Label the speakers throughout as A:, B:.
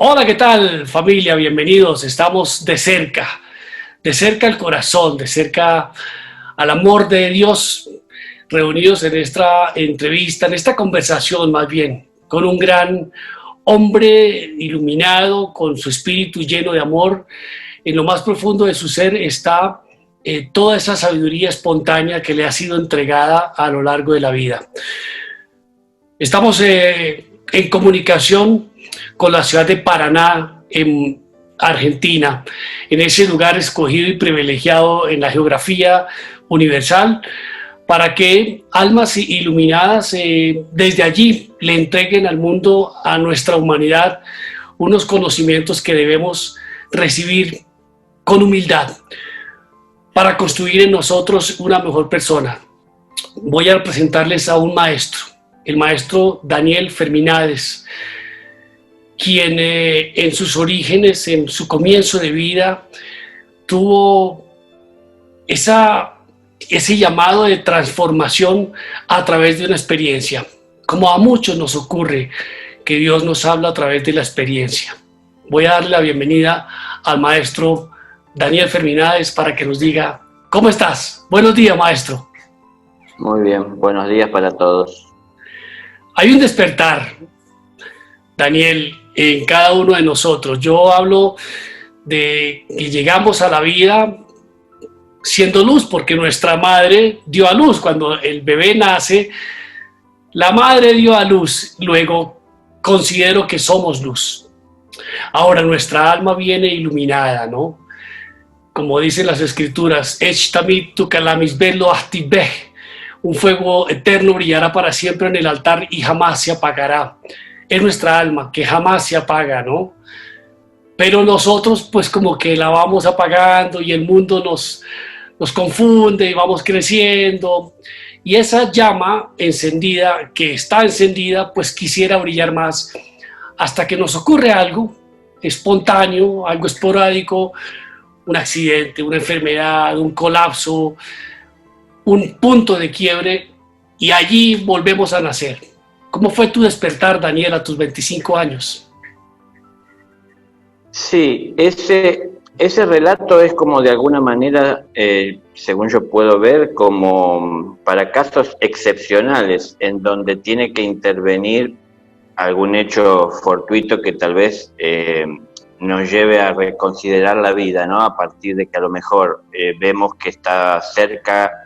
A: Hola, ¿qué tal familia? Bienvenidos. Estamos de cerca al corazón, de cerca al amor de Dios, reunidos en esta entrevista, en esta conversación más bien, con un gran hombre iluminado, con su espíritu lleno de amor. En lo más profundo de su ser está toda esa sabiduría espontánea que le ha sido entregada a lo largo de la vida. Estamos en comunicación con la ciudad de Paraná, en Argentina, en ese lugar escogido y privilegiado en la geografía universal, para que almas iluminadas desde allí le entreguen al mundo, a nuestra humanidad, unos conocimientos que debemos recibir con humildad para construir en nosotros una mejor persona. Voy a presentarles a un maestro, el maestro Daniel Ferminades, quien en sus orígenes, en su comienzo de vida, tuvo ese llamado de transformación a través de una experiencia. Como a muchos nos ocurre que Dios nos habla a través de la experiencia. Voy a darle la bienvenida al maestro Daniel Ferminades para que nos diga, ¿cómo estás? Buenos días, maestro.
B: Muy bien, buenos días para todos.
A: Hay un despertar, Daniel, en cada uno de nosotros. Yo hablo de que llegamos a la vida siendo luz, porque nuestra madre dio a luz. Cuando el bebé nace, la madre dio a luz, luego considero que somos luz. Ahora nuestra alma viene iluminada, ¿no? Como dicen las escrituras, un fuego eterno brillará para siempre en el altar y jamás se apagará. Es nuestra alma que jamás se apaga, ¿no? Pero nosotros pues como que la vamos apagando y el mundo nos confunde y vamos creciendo. Y esa llama encendida, que está encendida, pues quisiera brillar más hasta que nos ocurre algo espontáneo, algo esporádico, un accidente, una enfermedad, un colapso, un punto de quiebre, y allí volvemos a nacer. ¿Cómo fue tu despertar, Daniel, a tus 25 años?
B: Sí, ese relato es como de alguna manera, según yo puedo ver, como para casos excepcionales en donde tiene que intervenir algún hecho fortuito que tal vez nos lleve a reconsiderar la vida, ¿no? A partir de que a lo mejor vemos que está cerca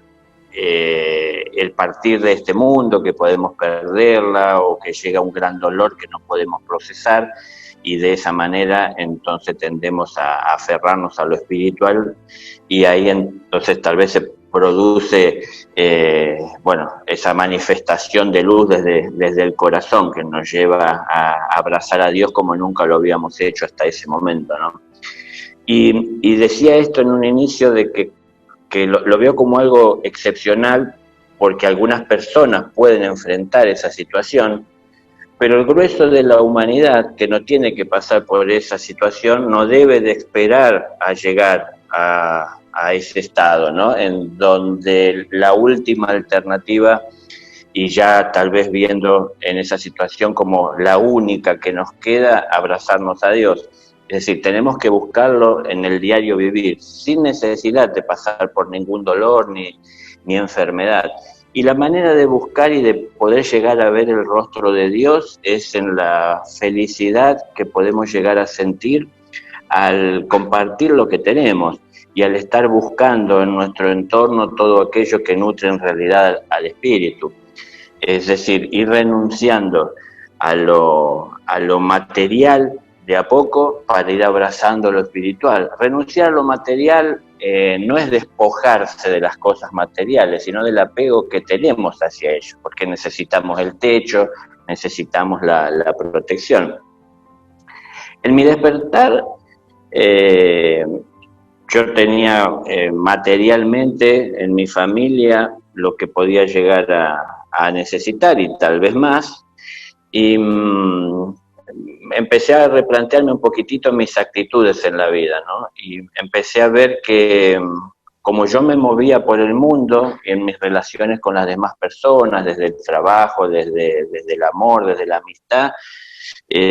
B: el partir de este mundo, que podemos perderla o que llega un gran dolor que no podemos procesar, y de esa manera entonces tendemos a aferrarnos a lo espiritual, y ahí entonces tal vez se produce esa manifestación de luz desde el corazón que nos lleva a abrazar a Dios como nunca lo habíamos hecho hasta ese momento, ¿no? Y decía esto en un inicio de que lo veo como algo excepcional porque algunas personas pueden enfrentar esa situación, pero el grueso de la humanidad que no tiene que pasar por esa situación no debe de esperar a llegar a ese estado, ¿no? En donde la última alternativa, y ya tal vez viendo en esa situación como la única que nos queda, abrazarnos a Dios. Es decir, tenemos que buscarlo en el diario vivir, sin necesidad de pasar por ningún dolor ni enfermedad. Y la manera de buscar y de poder llegar a ver el rostro de Dios es en la felicidad que podemos llegar a sentir al compartir lo que tenemos y al estar buscando en nuestro entorno todo aquello que nutre en realidad al espíritu. Es decir, ir renunciando a lo material de a poco para ir abrazando lo espiritual. Renunciar a lo material no es despojarse de las cosas materiales, sino del apego que tenemos hacia ello, porque necesitamos el techo, necesitamos la protección. En mi despertar, yo tenía materialmente en mi familia lo que podía llegar a necesitar y tal vez más, y empecé a replantearme un poquitito mis actitudes en la vida, ¿no? Y empecé a ver que como yo me movía por el mundo en mis relaciones con las demás personas, desde el trabajo, desde el amor, desde la amistad,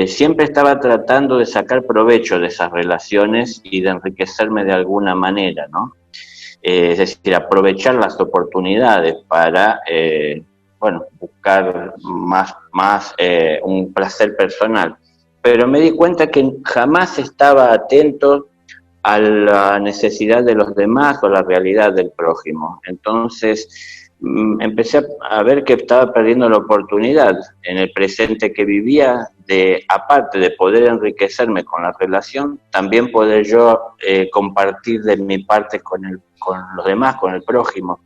B: siempre estaba tratando de sacar provecho de esas relaciones y de enriquecerme de alguna manera, ¿no? Es decir, aprovechar las oportunidades para, bueno, buscar más un placer personal. Pero me di cuenta que jamás estaba atento a la necesidad de los demás o a la realidad del prójimo. Entonces empecé a ver que estaba perdiendo la oportunidad en el presente que vivía de, aparte de poder enriquecerme con la relación, también poder yo compartir de mi parte con los demás, con el prójimo.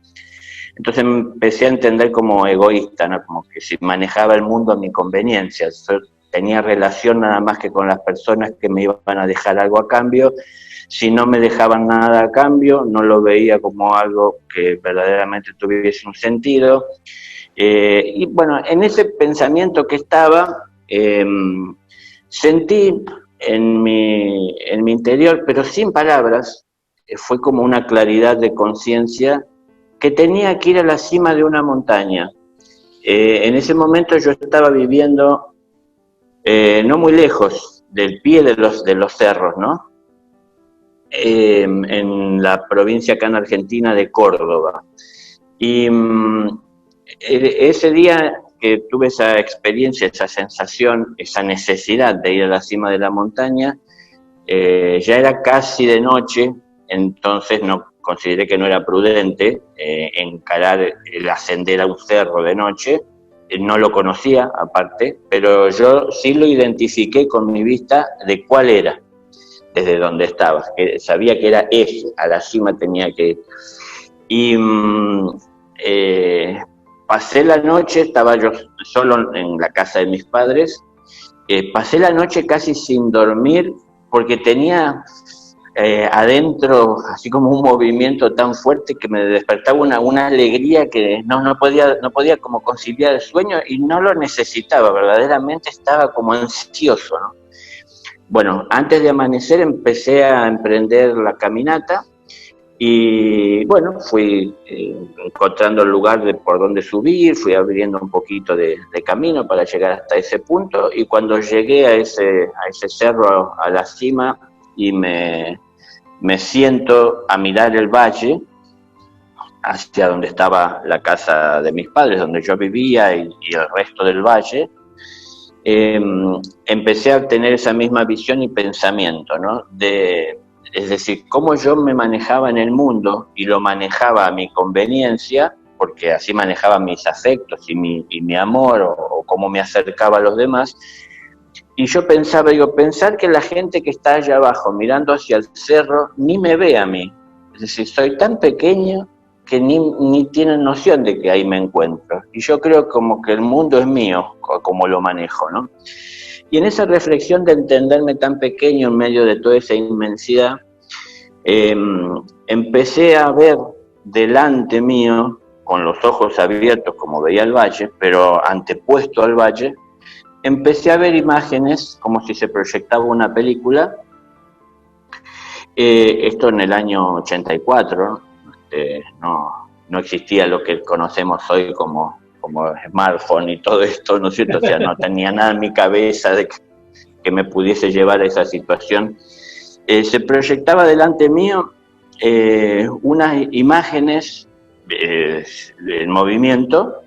B: Entonces me empecé a entender como egoísta, ¿no? Como que si manejaba el mundo a mi conveniencia. Yo tenía relación nada más que con las personas que me iban a dejar algo a cambio. Si no me dejaban nada a cambio, no lo veía como algo que verdaderamente tuviese un sentido. Y bueno, en ese pensamiento que estaba, sentí en mi interior, pero sin palabras, fue como una claridad de conciencia que tenía que ir a la cima de una montaña. En ese momento yo estaba viviendo no muy lejos del pie de los cerros, ¿no? En la provincia acá en Argentina de Córdoba. Y ese día que tuve esa experiencia, esa sensación, esa necesidad de ir a la cima de la montaña, ya era casi de noche, entonces no consideré que no era prudente encarar el ascender a un cerro de noche. No lo conocía aparte, pero yo sí lo identifiqué con mi vista de cuál era, desde donde estaba, que sabía que era ese, a la cima tenía que ir. Y pasé la noche, estaba yo solo en la casa de mis padres, pasé la noche casi sin dormir porque tenía adentro así como un movimiento tan fuerte que me despertaba una alegría que no podía como conciliar el sueño y no lo necesitaba, verdaderamente estaba como ansioso, ¿no? Bueno, antes de amanecer empecé a emprender la caminata y bueno, fui encontrando el lugar por donde subir, fui abriendo un poquito de camino para llegar hasta ese punto y cuando llegué a ese cerro, a la cima, y me siento a mirar el valle hacia donde estaba la casa de mis padres, donde yo vivía y el resto del valle, empecé a tener esa misma visión y pensamiento, ¿no? Es decir, cómo yo me manejaba en el mundo y lo manejaba a mi conveniencia, porque así manejaba mis afectos y mi amor o cómo me acercaba a los demás. Y yo pensaba, pensar que la gente que está allá abajo mirando hacia el cerro ni me ve a mí. Es decir, soy tan pequeño que ni tienen noción de que ahí me encuentro. Y yo creo como que el mundo es mío, como lo manejo, ¿no? Y en esa reflexión de entenderme tan pequeño en medio de toda esa inmensidad, empecé a ver delante mío, con los ojos abiertos como veía el valle, pero antepuesto al valle, empecé a ver imágenes como si se proyectaba una película, esto en el año 84, no existía lo que conocemos hoy como smartphone y todo esto, ¿no es cierto? O sea, no tenía nada en mi cabeza de que me pudiese llevar a esa situación. Se proyectaba delante mío unas imágenes en movimiento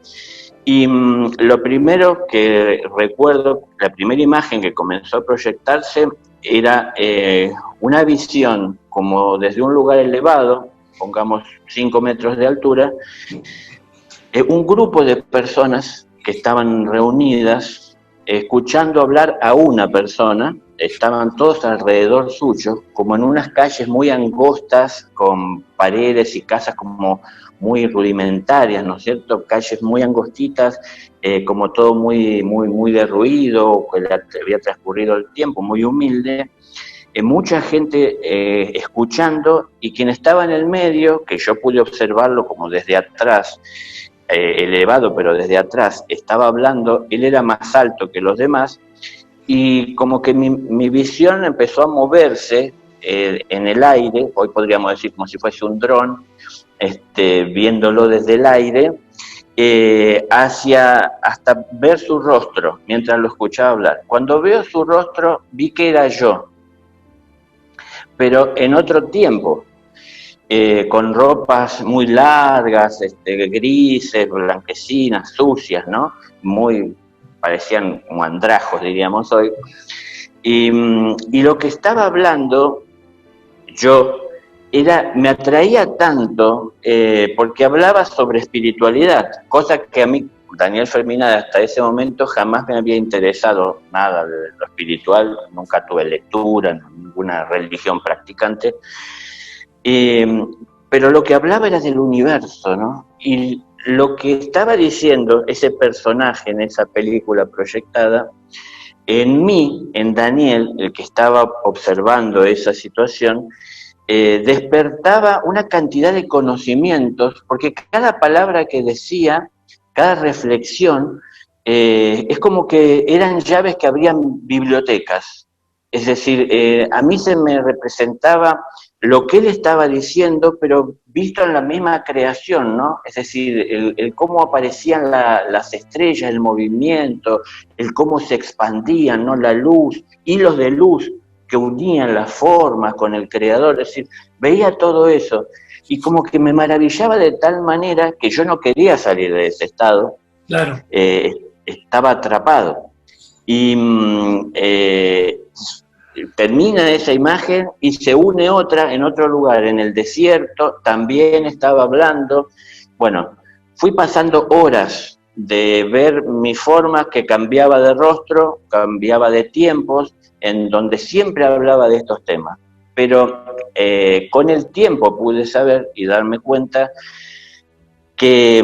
B: y lo primero que recuerdo, la primera imagen que comenzó a proyectarse era una visión como desde un lugar elevado, pongamos 5 metros de altura, un grupo de personas que estaban reunidas escuchando hablar a una persona, estaban todos alrededor suyo, como en unas calles muy angostas, con paredes y casas como muy rudimentarias, ¿no es cierto? Calles muy angostitas, como todo muy derruido, que había transcurrido el tiempo, muy humilde. Mucha gente escuchando, y quien estaba en el medio, que yo pude observarlo como desde atrás, elevado pero desde atrás, estaba hablando, él era más alto que los demás, y como que mi visión empezó a moverse en el aire, hoy podríamos decir como si fuese un dron, viéndolo desde el aire, hasta ver su rostro mientras lo escuchaba hablar. Cuando veo su rostro vi que era yo, pero en otro tiempo, con ropas muy largas, grises, blanquecinas, sucias, ¿no? Parecían como andrajos, diríamos hoy. Y lo que estaba hablando yo me atraía tanto porque hablaba sobre espiritualidad, cosa que a mí, Daniel Fermina, hasta ese momento jamás me había interesado nada de lo espiritual, nunca tuve lectura, ninguna religión practicante, pero lo que hablaba era del universo, ¿no? Y lo que estaba diciendo ese personaje en esa película proyectada, en mí, en Daniel, el que estaba observando esa situación, despertaba una cantidad de conocimientos, porque cada palabra que decía, cada reflexión, es como que eran llaves que abrían bibliotecas. Es decir, a mí se me representaba lo que él estaba diciendo, pero visto en la misma creación, ¿no? Es decir, el cómo aparecían las estrellas, el movimiento, el cómo se expandían, ¿no? La luz, hilos de luz que unían las formas con el creador, es decir, veía todo eso y como que me maravillaba de tal manera que yo no quería salir de ese estado,
A: Claro.
B: Estaba atrapado. Y termina esa imagen y se une otra en otro lugar, en el desierto, también estaba hablando. Bueno, fui pasando horas de ver mi forma que cambiaba de rostro, cambiaba de tiempos, en donde siempre hablaba de estos temas. Pero con el tiempo pude saber y darme cuenta que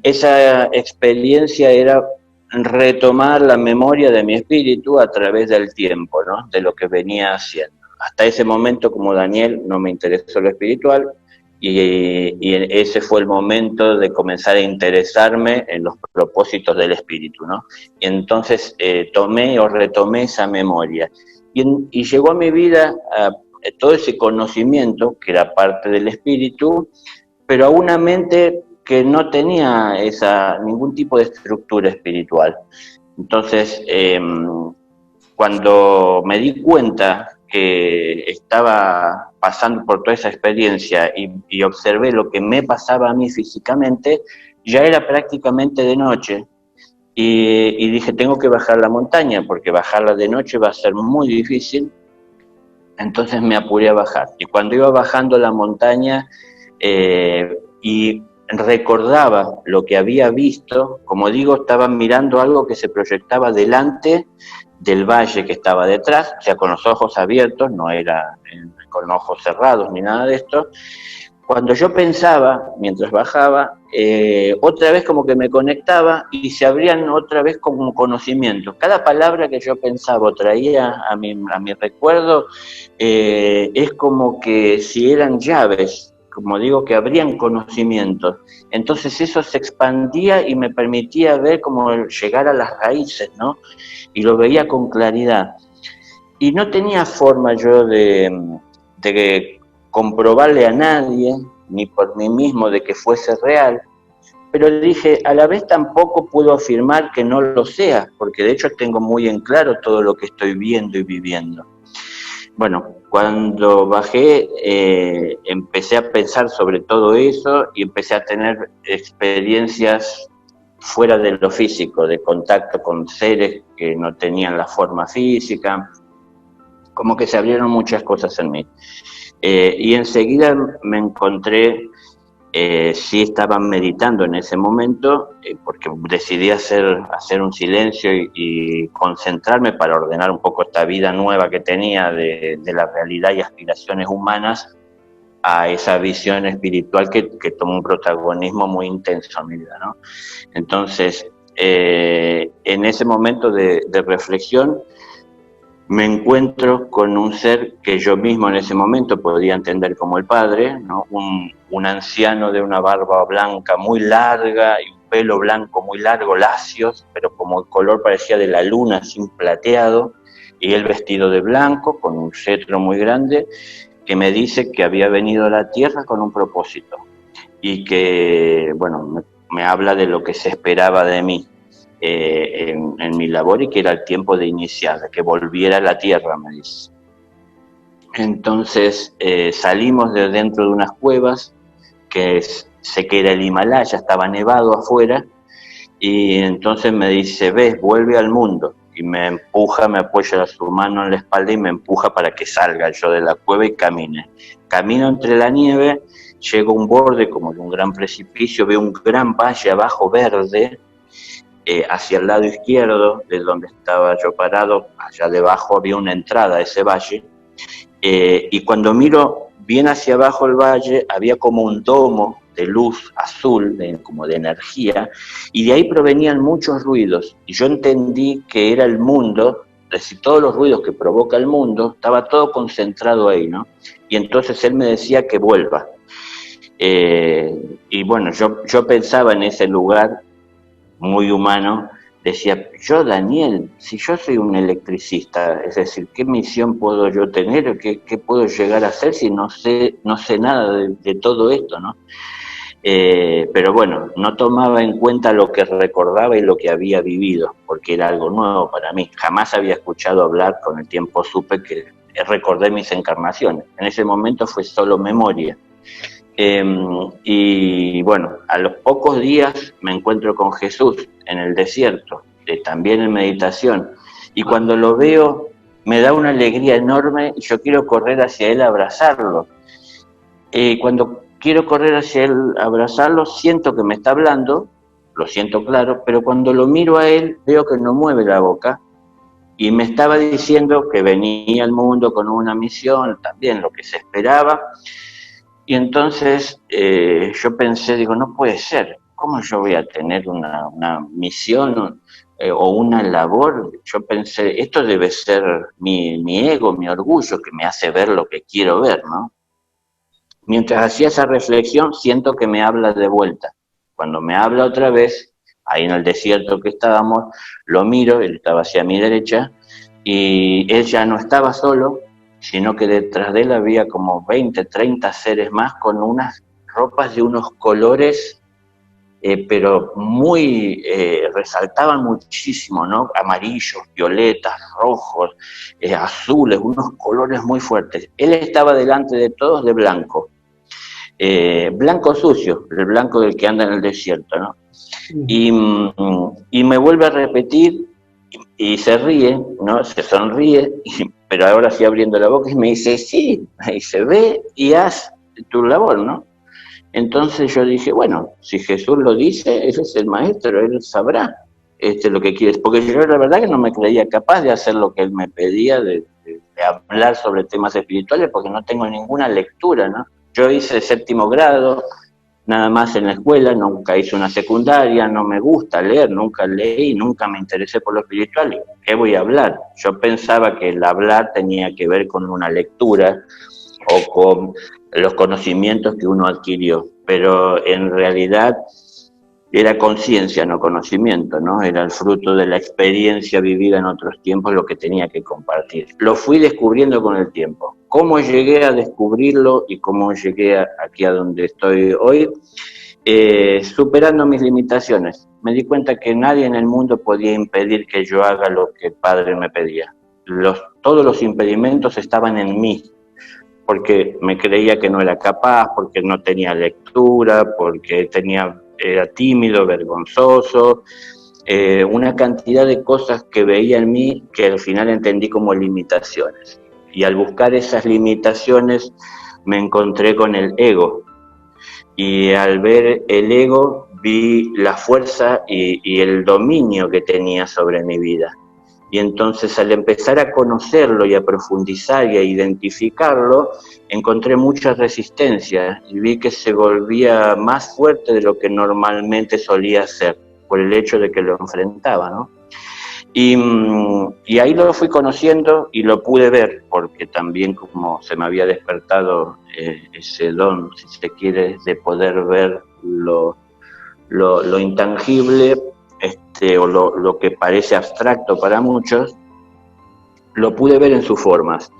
B: esa experiencia era retomar la memoria de mi espíritu a través del tiempo, ¿no? De lo que venía haciendo. Hasta ese momento, como Daniel, no me interesó lo espiritual y ese fue el momento de comenzar a interesarme en los propósitos del espíritu, ¿no? Y entonces tomé o retomé esa memoria y llegó a mi vida todo ese conocimiento que era parte del espíritu, pero a una mente que no tenía ningún tipo de estructura espiritual. Entonces, cuando me di cuenta que estaba pasando por toda esa experiencia y observé lo que me pasaba a mí físicamente, ya era prácticamente de noche y dije, tengo que bajar la montaña porque bajarla de noche va a ser muy difícil. Entonces me apuré a bajar y cuando iba bajando la montaña y recordaba lo que había visto, como digo, estaba mirando algo que se proyectaba delante del valle que estaba detrás, o sea, con los ojos abiertos, no era con ojos cerrados ni nada de esto. Cuando yo pensaba, mientras bajaba, otra vez como que me conectaba y se abrían otra vez como conocimientos. Cada palabra que yo pensaba o traía a mi recuerdo es como que si eran llaves, como digo, que abrían conocimientos. Entonces eso se expandía y me permitía ver cómo llegar a las raíces, ¿no? Y lo veía con claridad. Y no tenía forma yo de comprobarle a nadie, ni por mí mismo, de que fuese real, pero dije, a la vez tampoco puedo afirmar que no lo sea, porque de hecho tengo muy en claro todo lo que estoy viendo y viviendo. Bueno, cuando bajé empecé a pensar sobre todo eso y empecé a tener experiencias fuera de lo físico, de contacto con seres que no tenían la forma física, como que se abrieron muchas cosas en mí. Y enseguida me encontré, sí estaba meditando en ese momento, porque decidí hacer un silencio y concentrarme para ordenar un poco esta vida nueva que tenía de la realidad y aspiraciones humanas a esa visión espiritual que tomó un protagonismo muy intenso en mi vida, ¿no? Entonces, en ese momento de reflexión, me encuentro con un ser que yo mismo en ese momento podía entender como el padre, ¿no? Un anciano de una barba blanca muy larga y un pelo blanco muy largo, lacios, pero como el color parecía de la luna, sin plateado, y él vestido de blanco, con un cetro muy grande, que me dice que había venido a la tierra con un propósito y que, bueno, me habla de lo que se esperaba de mí en mi labor y que era el tiempo de iniciar, de que volviera a la tierra, me dice. Entonces salimos de dentro de unas cuevas, sé que era el Himalaya, estaba nevado afuera, y entonces me dice, ves, vuelve al mundo, y me empuja, me apoya su mano en la espalda y me empuja para que salga yo de la cueva y camine. Camino entre la nieve, llego a un borde como de un gran precipicio, veo un gran valle abajo verde, hacia el lado izquierdo de donde estaba yo parado, allá debajo había una entrada a ese valle, y cuando miro bien hacia abajo el valle, había como un domo de luz azul, como de energía, y de ahí provenían muchos ruidos, y yo entendí que era el mundo, es decir, todos los ruidos que provoca el mundo, estaba todo concentrado ahí, ¿no? Y entonces él me decía que vuelva. Y bueno, yo pensaba en ese lugar muy humano, decía, yo Daniel, si yo soy un electricista, es decir, ¿qué misión puedo yo tener? ¿Qué puedo llegar a hacer si no sé nada de todo esto, ¿no? Pero bueno, no tomaba en cuenta lo que recordaba y lo que había vivido, porque era algo nuevo para mí. Jamás había escuchado hablar, con el tiempo supe que recordé mis encarnaciones. En ese momento fue solo memoria. Y bueno, a los pocos días me encuentro con Jesús en el desierto, también en meditación, y cuando lo veo me da una alegría enorme y yo quiero correr hacia él a abrazarlo. Cuando quiero correr hacia él a abrazarlo, siento que me está hablando, lo siento claro, pero cuando lo miro a él veo que no mueve la boca y me estaba diciendo que venía al mundo con una misión, también lo que se esperaba. Y entonces yo pensé, digo, no puede ser, ¿cómo yo voy a tener una misión o una labor? Yo pensé, esto debe ser mi ego, mi orgullo, que me hace ver lo que quiero ver, ¿no? Mientras hacía esa reflexión, siento que me habla de vuelta. Cuando me habla otra vez, ahí en el desierto que estábamos, lo miro, él estaba hacia mi derecha, y él ya no estaba solo, sino que detrás de él había como 20, 30 seres más con unas ropas de unos colores, pero muy, resaltaban muchísimo, ¿no? Amarillos, violetas, rojos, azules, unos colores muy fuertes. Él estaba delante de todos de blanco, blanco sucio, el blanco del que anda en el desierto, ¿no? Y me vuelve a repetir y se ríe, ¿no? Se sonríe, pero ahora sí abriendo la boca y me dice, sí, y se ve y haz tu labor, ¿no? Entonces yo dije, bueno, si Jesús lo dice, él es el maestro, él sabrá lo que quieres, porque yo la verdad que no me creía capaz de hacer lo que él me pedía, de hablar sobre temas espirituales, porque no tengo ninguna lectura, ¿no? Yo hice 7º grado, nada más en la escuela, nunca hice una secundaria, no me gusta leer, nunca leí, nunca me interesé por lo espiritual. ¿Qué voy a hablar? Yo pensaba que el hablar tenía que ver con una lectura o con los conocimientos que uno adquirió, pero en realidad era conciencia, no conocimiento, ¿no? Era el fruto de la experiencia vivida en otros tiempos lo que tenía que compartir. Lo fui descubriendo con el tiempo. ¿Cómo llegué a descubrirlo y cómo llegué aquí a donde estoy hoy? Superando mis limitaciones. Me di cuenta que nadie en el mundo podía impedir que yo haga lo que el Padre me pedía. Todos los impedimentos estaban en mí, porque me creía que no era capaz, porque no tenía lectura, porque era tímido, vergonzoso, una cantidad de cosas que veía en mí que al final entendí como limitaciones. Y al buscar esas limitaciones me encontré con el ego. Y al ver el ego vi la fuerza y el dominio que tenía sobre mi vida. Y entonces al empezar a conocerlo y a profundizar y a identificarlo, encontré mucha resistencia y vi que se volvía más fuerte de lo que normalmente solía ser, por el hecho de que lo enfrentaba, ¿no? Y ahí lo fui conociendo y lo pude ver, porque también como se me había despertado ese don, si se quiere, de poder ver lo intangible, o lo que parece abstracto para muchos, lo pude ver en sus formas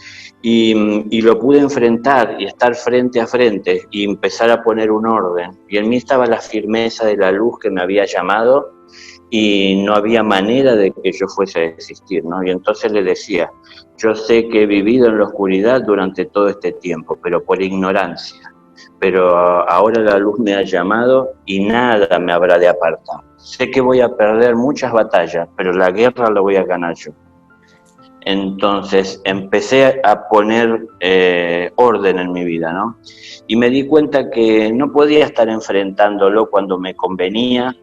B: y lo pude enfrentar y estar frente a frente y empezar a poner un orden. Y en mí estaba la firmeza de la luz que me había llamado y no había manera de que yo fuese a existir, ¿no? Y entonces le decía, yo sé que he vivido en la oscuridad durante todo este tiempo, pero por ignorancia. Pero ahora la luz me ha llamado y nada me habrá de apartar. Sé que voy a perder muchas batallas, pero la guerra la voy a ganar yo. Entonces empecé a poner orden en mi vida, ¿no? Y me di cuenta que no podía estar enfrentándolo cuando me convenía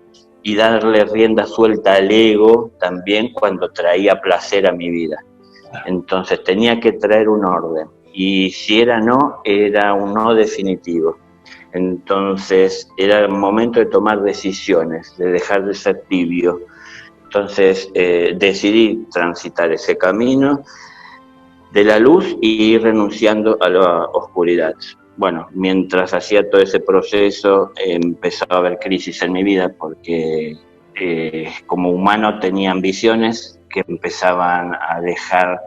B: y darle rienda suelta al ego también cuando traía placer a mi vida. Entonces tenía que traer un orden. Y si era no, era un no definitivo. Entonces era el momento de tomar decisiones, de dejar de ser tibio. Entonces decidí transitar ese camino de la luz y ir renunciando a la oscuridad. Bueno, mientras hacía todo ese proceso empezó a haber crisis en mi vida porque como humano tenía ambiciones que empezaban a dejar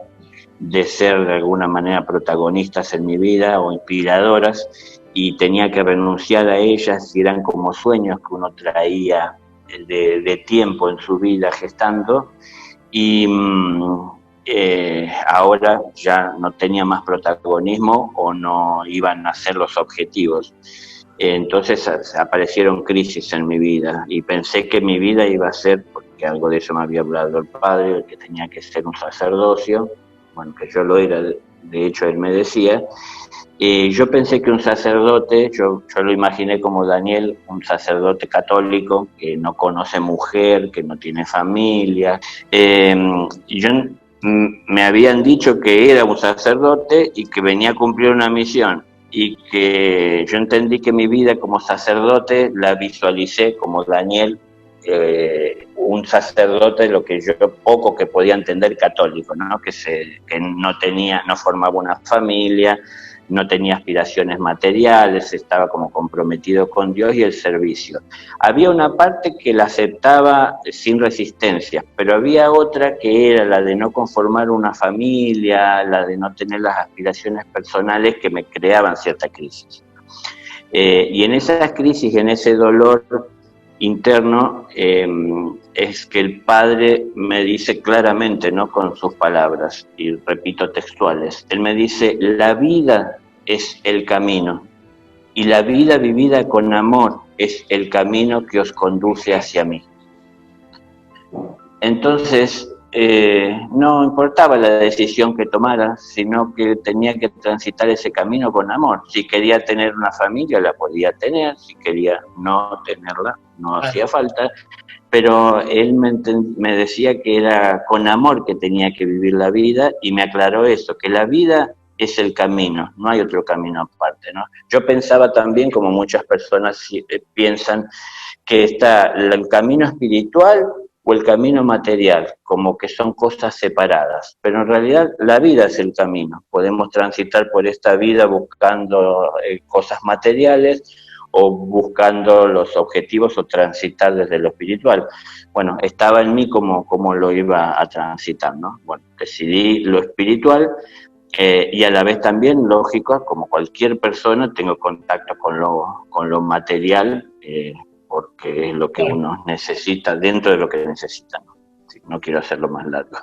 B: de ser de alguna manera protagonistas en mi vida o inspiradoras y tenía que renunciar a ellas y eran como sueños que uno traía de tiempo en su vida gestando y ahora ya no tenía más protagonismo o no iban a ser los objetivos. Entonces aparecieron crisis en mi vida y pensé que mi vida iba a ser, porque algo de eso me había hablado el padre, que tenía que ser un sacerdocio, bueno, que yo lo era, de hecho él me decía. Yo pensé que un sacerdote, yo lo imaginé como Daniel, un sacerdote católico que no conoce mujer, que no tiene familia. Me habían dicho que era un sacerdote y que venía a cumplir una misión y que yo entendí que mi vida como sacerdote la visualicé como Daniel, un sacerdote, lo que yo poco que podía entender católico, ¿no? Que no formaba una familia, no tenía aspiraciones materiales, estaba como comprometido con Dios y el servicio. Había una parte que la aceptaba sin resistencia, pero había otra que era la de no conformar una familia, la de no tener las aspiraciones personales que me creaban cierta crisis. Y en esas crisis, en ese dolor interno, es que el Padre me dice claramente, ¿no? Con sus palabras, y repito textuales, él me dice, la vida es el camino, y la vida vivida con amor es el camino que os conduce hacia mí. Entonces, no importaba la decisión que tomara, sino que tenía que transitar ese camino con amor. Si quería tener una familia, la podía tener, si quería no tenerla, no hacía falta, pero él me decía que era con amor que tenía que vivir la vida y me aclaró eso, que la vida es el camino, no hay otro camino aparte, ¿no? Yo pensaba también, como muchas personas piensan, que está el camino espiritual o el camino material, como que son cosas separadas, pero en realidad la vida es el camino. Podemos transitar por esta vida buscando cosas materiales o buscando los objetivos o transitar desde lo espiritual. Bueno, estaba en mí como lo iba a transitar, ¿no? Bueno, decidí lo espiritual y a la vez también, lógico, como cualquier persona, tengo contacto con lo material, porque es lo que uno necesita dentro de lo que necesita, ¿no? Sí, no quiero hacerlo más largo.